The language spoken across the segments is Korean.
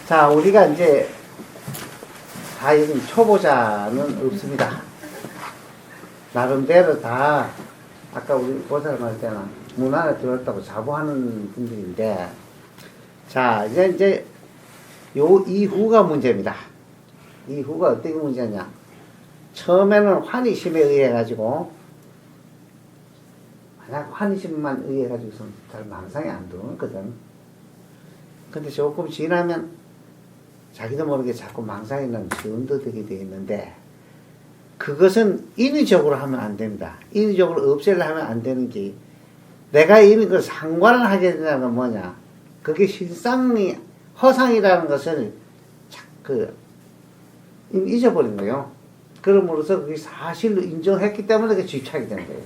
자, 우리가 이제 다 여기 초보자는 없습니다. 나름대로 다 아까 우리 보살을 할 때는 문 안에 들어왔다고 자부하는 분들인데, 자, 이제 요 이후가 문제입니다. 이후가 어떤 문제냐? 처음에는 환희심에 의해 가지고, 만약 환희심만 의해 가지고선 잘 망상이 안 들어오거든. 근데 조금 지나면 자기도 모르게 자꾸 망상이는 전도되게 되어 있는데, 그것은 인위적으로 하면 안 됩니다. 인위적으로 없애려 하면 안 되는 게, 내가 이미 그 상관을 하게 된다는 건 뭐냐? 그게 실상이, 허상이라는 것을 이미 잊어버린 거예요. 그럼으로써 그게 사실로 인정했기 때문에 그게 집착이 된 거예요.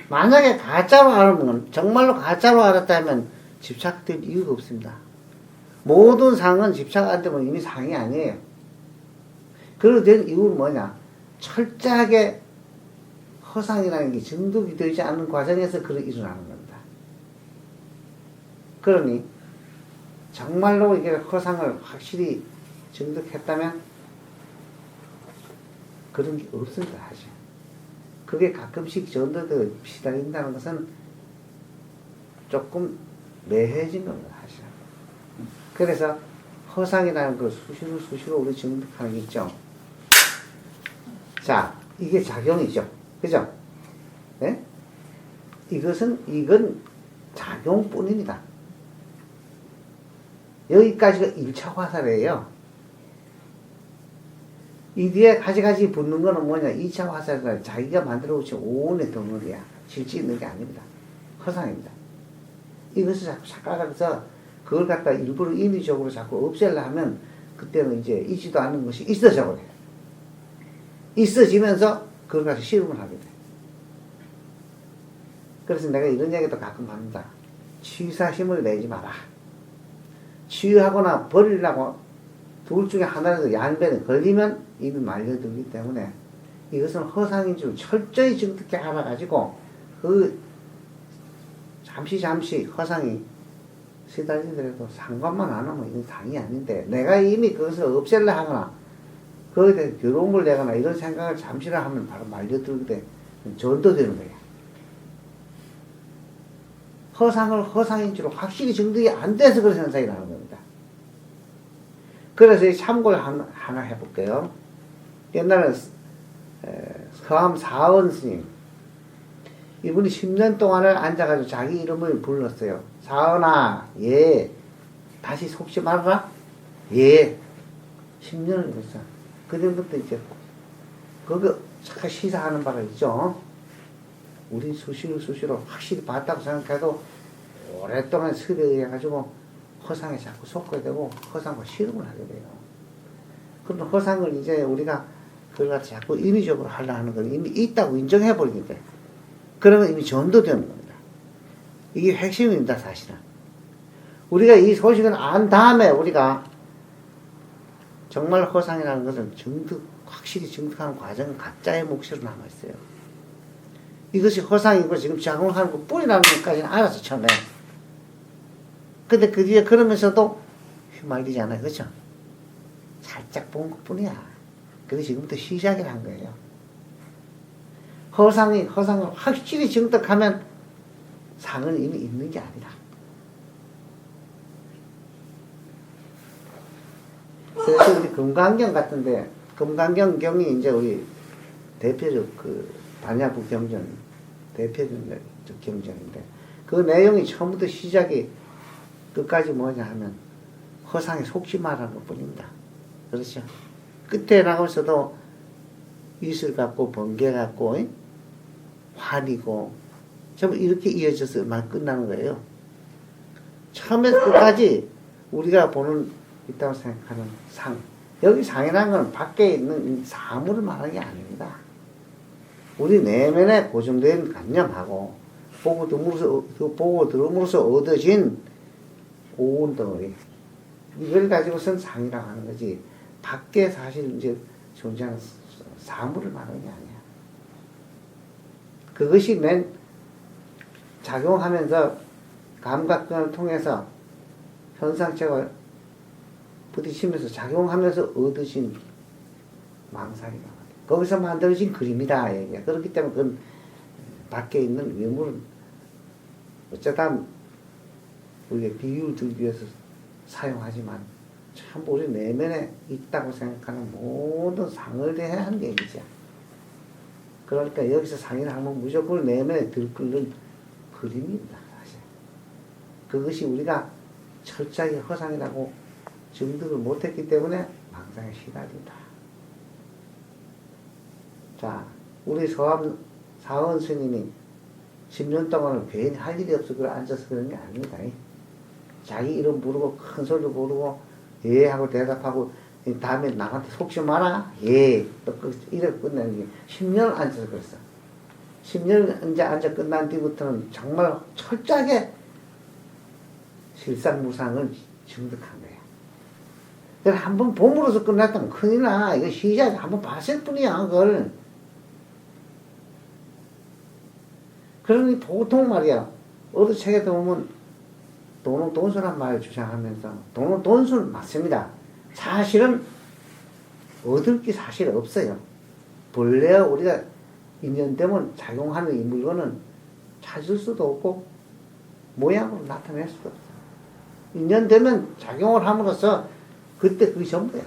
만약에 가짜로 알면, 정말로 가짜로 알았다면 집착될 이유가 없습니다. 모든 상은 집착 안 되면 이미 상이 아니에요. 그렇게 된 이유는 뭐냐? 철저하게 허상이라는 게 증득이 되지 않는 과정에서 그렇게 일어나는 겁니다. 그러니 정말로 이게 허상을 확실히 증득했다면 그런 게 없습니다, 사실. 그게 가끔씩 전도되어 시달린다는 것은 조금 매해진 겁니다, 사실. 그래서 허상이라는 걸 수시로 우리 증득하는 게 있죠. 자, 이게 작용이죠. 그죠? 네? 이건 작용뿐입니다. 여기까지가 1차 화살이에요. 이 뒤에 가지가지 붙는 거는 뭐냐? 2차 화살은 자기가 만들어 놓친 오온의 덩어리야. 실제 있는 게 아닙니다. 허상입니다. 이것을 자꾸 착각해서 그걸 갖다 일부러 인위적으로 자꾸 없애려 하면 그때는 이제 있지도 않는 것이 있어져 버려요. 있어지면서 그걸 가지고 실험을 하게 돼. 그래서 내가 이런 얘기도 가끔 합니다. 취사심을 내지 마라. 취하거나 버리려고 둘 중에 하나라도 양변에 걸리면 이미 말려들기 때문에 이것은 허상인 줄 철저히 증득해 알아가지고 그 잠시 허상이 시달리더라도 상관만 안 하면 이건 상이 아닌데, 내가 이미 그것을 없애려 하거나 거기에 대해 괴로움을 내거나 이런 생각을 잠시나 하면 바로 말려들게 돼. 전도되는 거야. 허상을 허상인 줄 확실히 증득이 안 돼서 그런 현상이 나는 겁니다. 그래서 참고를 하나 해볼게요. 옛날에 서암 사원 스님, 이분이 10년 동안을 앉아가지고 자기 이름을 불렀어요. 사원아, 예. 다시 속지 말아라? 예. 10년을 그랬어. 그전부터 이제, 그거 잠깐 시사하는 바가 있죠. 우리 수시로 확실히 봤다고 생각해도 오랫동안 설에 의해가지고 허상에 자꾸 속게 되고 허상과 실험을 하게 돼요. 그럼 허상을 이제 우리가 그걸 갖다 자꾸 인위적으로 하려 하는 건 이미 있다고 인정해버리게 돼. 그러면 이미 전도되는 겁니다. 이게 핵심입니다, 사실은. 우리가 이 소식을 안 다음에 우리가 정말 허상이라는 것은 확실히 증득하는 과정은 각자의 몫으로 남아있어요. 이것이 허상이고 지금 작용하는 거 뿌리라는 것까지는 알았어, 처음에. 근데 그 뒤에 그러면서도 휘말리지 않아요, 그죠? 살짝 본 것 뿐이야. 그래서 지금부터 시작을 한 거예요. 허상을 확실히 증득하면 상은 이미 있는 게 아니다. 그래서 우리 금강경 같은데, 금강경 경이 이제 우리 대표적 반야부 경전, 대표적 경전인데, 그 내용이 처음부터 시작이 끝까지 뭐냐 하면 허상에 속지 말라는 것 뿐입니다. 그렇죠? 끝에 나가면서도 이슬 같고 번개 같고 환이고 전부 이렇게 이어져서만 끝나는 거예요. 처음에서 끝까지 우리가 보는 있다고 생각하는 상, 여기 상이라는 건 밖에 있는 사물을 말하는 게 아닙니다. 우리 내면에 고정된 관념하고 보고 들음으로써 얻어진 오온 덩어리, 이걸 가지고선 상이라고 하는 거지, 밖에 사실 이제 존재하는 사물을 말하는 게 아니야. 그것이 맨 작용하면서 감각권을 통해서 현상체와 부딪히면서 작용하면서 얻으신 망상이다. 거기서 만들어진 그림이다. 얘기야. 그렇기 때문에 그건 밖에 있는 외물은 어쩌다 우리가 비유 들기 위해서 사용하지만 참 우리 내면에 있다고 생각하는 모든 상을 대해야 하는 얘기죠. 그러니까 여기서 상이라 하면 무조건 내면에 들끓는 그림입니다. 사실. 그것이 우리가 철저하게 허상이라고 증득을 못했기 때문에 망상에 시달린다. 자, 우리 사원 스님이 10년 동안은 괜히 할 일이 없어 그래 앉아서 그런 게 아닙니다. 자기 이름 부르고 큰 소리로 부르고 예 하고 대답하고 다음에 나한테 속지 마라 예 또 이래 끝내는 게 10년 앉아서 그랬어. 10년 이제 앉아 끝난 뒤부터는 정말 철저하게 실상무상을 증득한 거예요. 그래서 한번 봄으로서 끝났다면 큰일 나. 이거 시작 한번 봤을 뿐이야 그걸. 그러니 보통 말이야 어느 책에도 보면 돈은 돈수란 말을 주장하면서 돈은 돈수 맞습니다. 사실은 얻을 게 사실 없어요. 본래 우리가 인연되면 작용하는 이 물건은 찾을 수도 없고 모양으로 나타낼 수도 없어요. 인연되면 작용을 함으로써 그때 그게 전부야.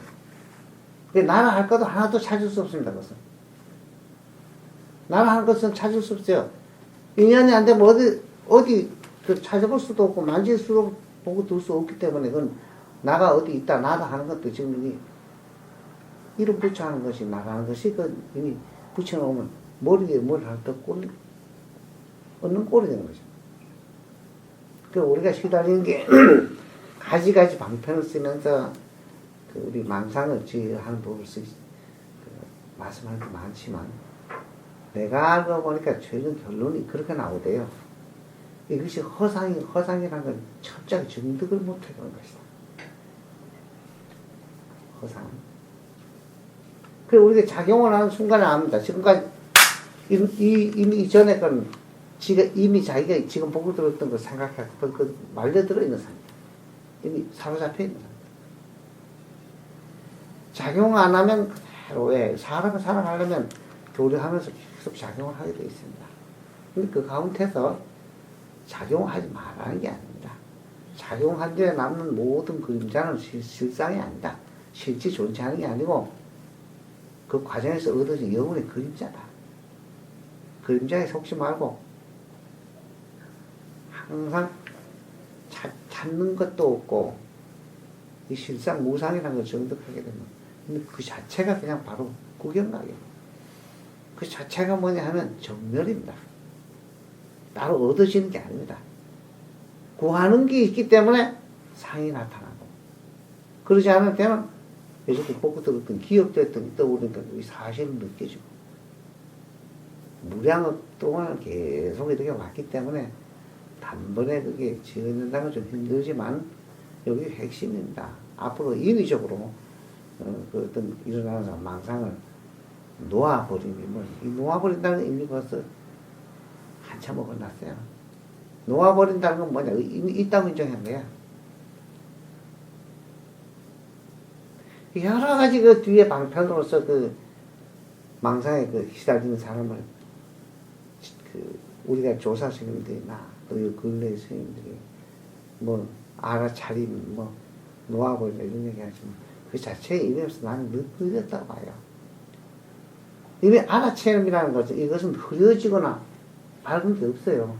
나는 할 것도 하나도 찾을 수 없습니다. 그것은. 나는 할 것은 찾을 수 없어요. 인연이 안 되면 어디 찾아볼 수도 없고 만질 수도 보고 둘 수 없기 때문에 그건 나가 어디 있다 나다 하는 것도 지금 이름 붙여 하는 것이 나가는 것이 그 이미 붙여놓으면 머리에 뭘 할 때 얻는 꼴이 되는 거죠. 그 우리가 시달리는 게 가지가지 방편을 쓰면서 그 우리 망상을 지하는 법을 말씀하는 게 많지만 내가 알고 보니까 최근 결론이 그렇게 나오대요. 이것이 허상이라는 건 철저하게 증득을 못해 그런 것이다. 허상. 그리고 우리가 작용을 하는 순간에 압니다. 지금까지 이미 이전에 건 이미 자기가 지금 보고 들었던 걸 생각하고 그 말려들어 있는 상태. 이미 사로잡혀 있는 상태. 작용 안 하면 그대로 왜 사람을 살아가려면 교류하면서 계속 작용을 하게 되어 있습니다. 근데 그 가운데서 작용하지 말라는 게 아닙니다. 작용한 뒤에 남는 모든 그림자는 실상이 아니다. 실제 존재하는 게 아니고 그 과정에서 얻어진 영혼의 그림자다. 그림자에 속지 말고 항상 찾는 것도 없고 이 실상 무상이라는 걸 정득하게 되면 근데 그 자체가 그냥 바로 구경각이에요. 그 자체가 뭐냐 하면 정멸입니다. 따로 얻어지는 게 아닙니다. 구하는 게 있기 때문에 상이 나타나고 그러지 않을 때는 예전에 보고 들었던 기억됐던 게 떠오르니까 그게 사실은 느껴지고 무량업 동안 계속 이렇게 왔기 때문에 단번에 그게 지어낸다는 건 좀 힘들지만 여기 핵심입니다. 앞으로 인위적으로 그 어떤 일어나는 망상을 놓아버리면 이 놓아버린다는 의미가 벌써 한참 어긋났어요. 놓아버린다는 건 뭐냐? 있다고 인정한 거야. 여러 가지 그 뒤에 방편으로서 그 망상에 그 시달리는 사람을 우리가 조사 스님들이나 또 근래 스님들이 뭐 알아차림 뭐 놓아버린다 이런 얘기 하지만 그 자체의 의미에서 나는 느꼈다고 봐요. 이미 알아차림이라는 것은 이것은 흐려지거나 밝은 게 없어요.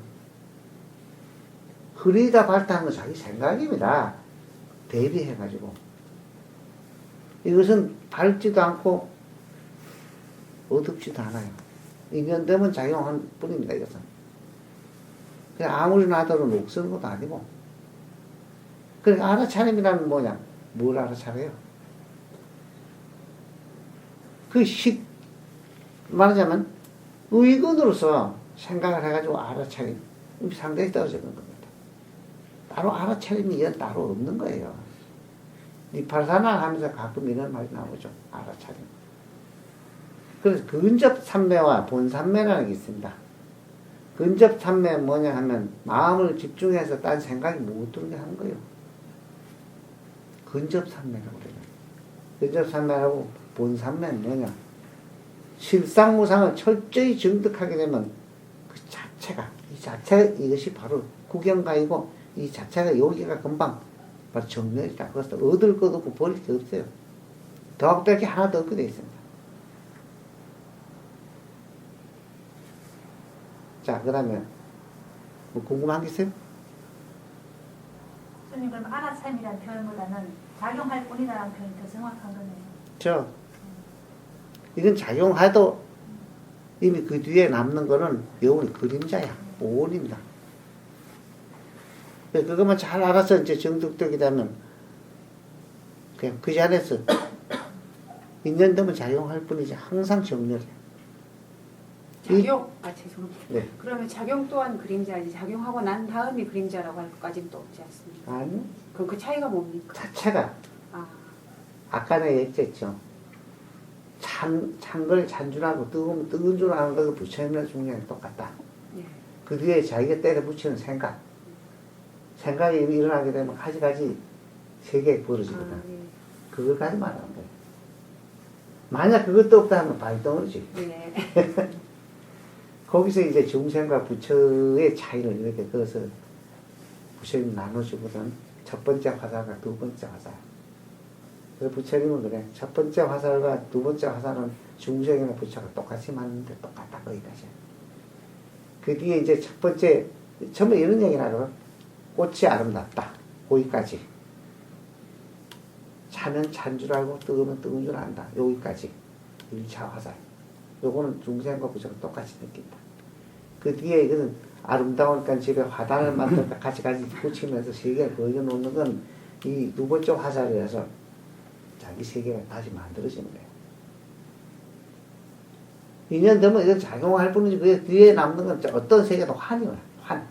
흐리다 밝다는 건 자기 생각입니다. 대비해가지고. 이것은 밝지도 않고 어둡지도 않아요. 인연되면 작용한 뿐입니다. 이것은. 그냥 아무리 놔둬도 녹슬는 것도 아니고. 그러니까 알아차림이라는 뭐냐? 뭘 알아차려요? 말하자면 의견으로서 생각을 해가지고 알아차림. 상당히 떨어지는 겁니다. 따로 알아차림이 이건 따로 없는 거예요. 니팔사나 하면서 가끔 이런 말이 나오죠. 알아차림. 그래서 근접삼매와 본삼매라는 게 있습니다. 근접삼매는 뭐냐 하면 마음을 집중해서 딴 생각이 못 들게 하는 거예요. 근접산매라고 그래요. 근접산매라고 본산매는 뭐냐? 실상무상을 철저히 정득하게 되면 그 자체가, 이것이 바로 구경가이고, 이 자체가 여기가 금방 바로 정렬이다. 그래서 얻을 것 없고 버릴 게 없어요. 더하고 뺄 게 하나도 없게 되어 있습니다. 자, 그 다음에 뭐 궁금한 게 있어요? 선생님, 그럼 알아차림이라는 표현보다는 작용할 뿐이다라는 표현이 더 정확한 거네요. 그렇죠. 이건 작용해도 이미 그 뒤에 남는 거는 영원히 그림자야. 오온입니다. 그것만 잘 알아서 이제 정득되게 되면 그냥 그 자리에서 인연 되면 작용할 뿐이지 항상 정렬이야. 죄송합니다. 네. 그러면 작용 또한 그림자이지 작용하고 난 다음이 그림자라고 할 것까지는 또 없지 않습니까? 아니요. 그럼 그 차이가 뭡니까? 자체가 아, 아까 내가 얘기했죠. 찬 걸 찬줄하고 뜨거우면 뜨거운 줄 아는 것도 부처님의 중요한 똑같다. 예. 그 뒤에 자기가 때려 붙이는 생각이 일어나게 되면 가지가지 세계가 벌어지거든. 아, 예. 그걸 가지 말라는 거예요. 만약 그것도 없다 하면 발동이지. 예. 거기서 이제 중생과 부처의 차이를 이렇게 그어서 부처님 나눠주거든. 첫 번째 화살과 두 번째 화살. 그래서 부처님은 그래. 첫 번째 화살과 두 번째 화살은 중생이나 부처가 똑같이 맞는데 똑같다. 거기까지. 그 뒤에 이제 첫 번째, 처음에 이런 얘기를 하거든. 꽃이 아름답다. 거기까지. 차면 찬 줄 알고 뜨거우면 뜨거운 줄 안다. 여기까지. 1차 화살. 요거는 중생과 부처가 똑같이 느낀다. 그 뒤에 이거는 아름다우니까 집에 화단을 만들까 같이 붙이면서 세계를 보여놓는 건 이 두 번째 화살이라서 자기 세계가 다시 만들어지는 거예요. 인연 되면 이건 작용할 뿐이지 그 뒤에 남는 건 어떤 세계도 환이에요. 환.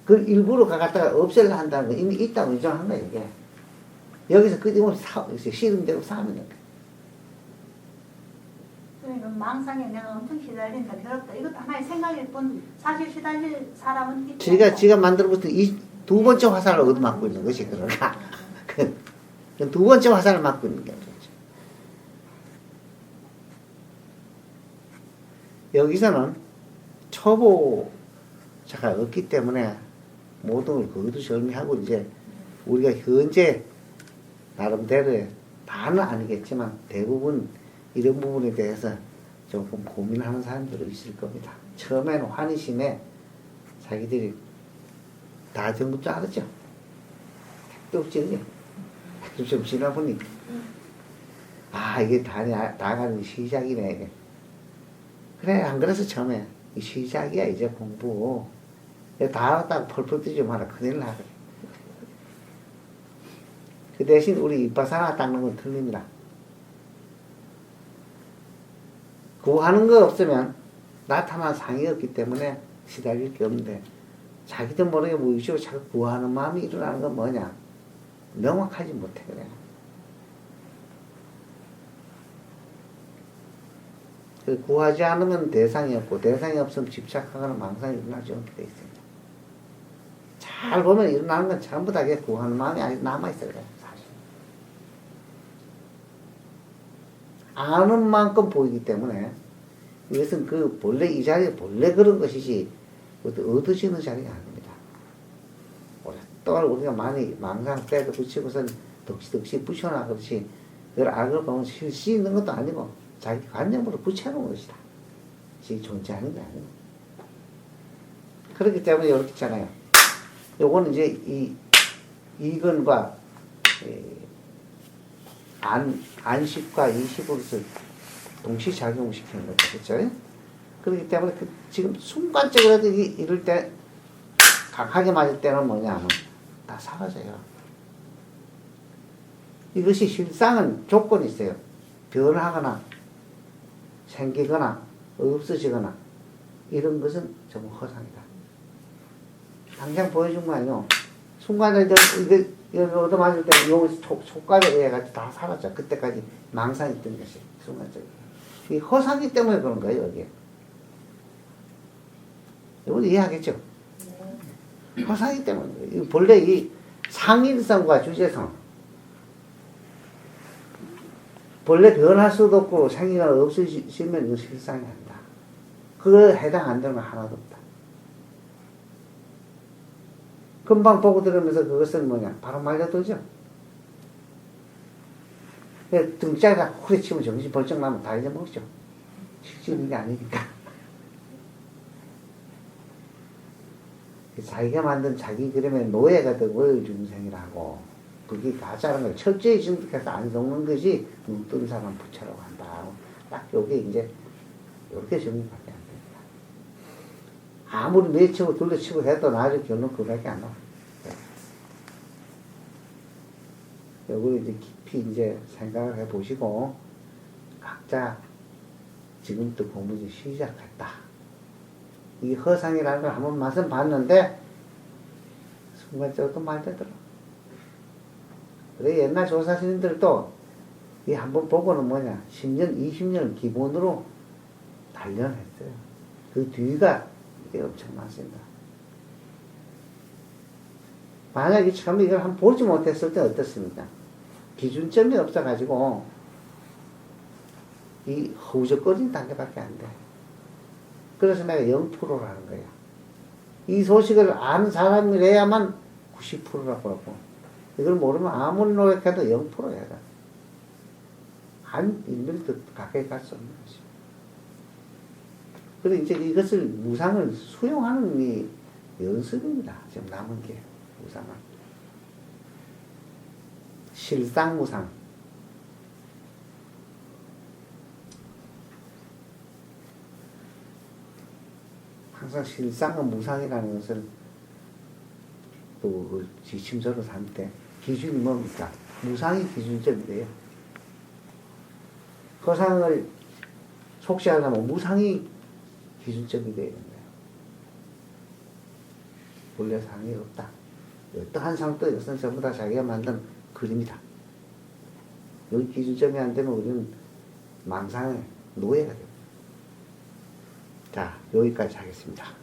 그 일부러 갖다가 없애려 한다는 거 이미 있다고 인정한 거예요. 이게. 여기서 끊임없이 씨름대로 싸우는 거예요. 선생님, 망상에 내가 엄청 시달린다, 괴롭다. 이것도 하나의 생각일 뿐 사실 시달릴 사람은 있지 않고. 지가 만들어부터 이 두 번째 화살을 얻어맞고 있는 것이 그러나 두 번째 화살을 맞고 있는 게 그렇죠. 여기서는 초보자가 없기 때문에 모든 걸 거두시 의미하고 이제 우리가 현재 나름대로의 다는 아니겠지만 대부분 이런 부분에 대해서 조금 고민하는 사람들이 있을 겁니다. 처음에는 환희심에 자기들이 다 전부 줄 알았죠. 또 없지, 좀 지나 보니, 이게 다 가는 시작이네. 이게. 그래, 안 그래서 처음에 이 시작이야, 이제 공부. 다 왔다고 펄펄 뛰지 마라. 큰일 나. 그 대신 우리 이빨 하나 닦는 건 틀립니다. 구하는 거 없으면 나타난 상이 없기 때문에 시달릴 게 없는데 자기도 모르게 무의식으로 자꾸 구하는 마음이 일어나는 건 뭐냐? 명확하지 못해 그래. 구하지 않으면 대상이 없고 대상이 없으면 집착하거나 망상이 일어나지 않게 돼 있습니다. 잘 보면 일어나는 건 전부 다 구하는 마음이 아직 남아있어요. 그래, 사실. 아는 만큼 보이기 때문에 이것은 그 본래 이 자리에 본래 그런 것이지 얻어지는 자리가 아닙니다. 오랫동안 우리가 많이 망상 때도 붙이고선 덕시 붙여놔 그렇지 그걸 알고 보면 실시 있는 것도 아니고 자기 관념으로 붙여놓은 것이다. 지 존재하는 게 아니고 그렇기 때문에 이렇게 있잖아요. 요거는 이제 이건과 안식과 이식으로서 동시 작용시키는 거죠. 그렇죠? 그렇기 때문에 지금 순간적으로도 이럴 때 강하게 맞을 때는 뭐냐면 다 사라져요. 이것이 실상은 조건이 있어요. 변하거나 생기거나 없어지거나 이런 것은 전부 허상이다. 당장 보여준 거 아니요. 순간적으로 이거 얻어맞을 때 요 촉각에 의해 가지고 다 사라져. 그때까지 망상이 있던 것이 순간적으로. 이 허상이기 때문에 그런 거예요, 여기. 이건 이해하겠죠? 네. 허상이기 때문에. 본래 이 상인성과 주제성, 본래 변할 수도 없고 생기가 없으시면 이거 실상이 아니다. 그거에 해당 안 되는 거 하나도 없다. 금방 보고 들으면서 그것은 뭐냐? 바로 말려들죠. 등짝에다 후려치면 정신 벌쩍 나면 다 잊어먹죠. 실제 있는 게 아니니까. 자기가 만든 자기 그림의 노예가 되고 중생이라고. 그게 가짜는 거예요. 철저히 증득해서 안 속는 것이 눈 뜬 사람 부처라고 한다. 딱 요게 이제, 요렇게 정리밖에 안 됩니다. 아무리 내치고 둘러치고 해도 나중에 결론 그거밖에 안 나와. 요걸 이제 깊이 이제 생각을 해 보시고, 각자 지금부터 공부 좀 시작했다. 이 허상이라는 걸 한번 맛은 봤는데, 순간적으로 또 말되더라. 그래, 옛날 조사스님들도 이 한번 보고는 뭐냐, 10년, 20년 기본으로 단련했어요. 그 뒤가 이게 엄청 많습니다. 만약에 처음에 이걸 한번 보지 못했을 때 어떻습니까? 기준점이 없어가지고, 이 허우적거리는 단계밖에 안 돼. 그래서 내가 0%라는 거야. 이 소식을 아는 사람이래야만 90%라고 하고, 이걸 모르면 아무리 노력해도 0%야. 한 1mm 가까이 갈 수 없는 것이. 그리고 이제 이것을, 무상을 수용하는 이 연습입니다. 지금 남은 게, 무상을. 실상무상. 항상 실상과 무상이라는 것을 또 지침서로 삼 때 기준이 뭡니까? 무상이 기준점이 돼요. 허상을 속시하려면 무상이 기준점이 되는 거예요. 본래 상이 없다. 어떠한 상도 이것은 전부 다 자기가 만든 그림이다. 여기 기준점이 안 되면 우리는 망상의 노예가 됩니다. 자, 여기까지 하겠습니다.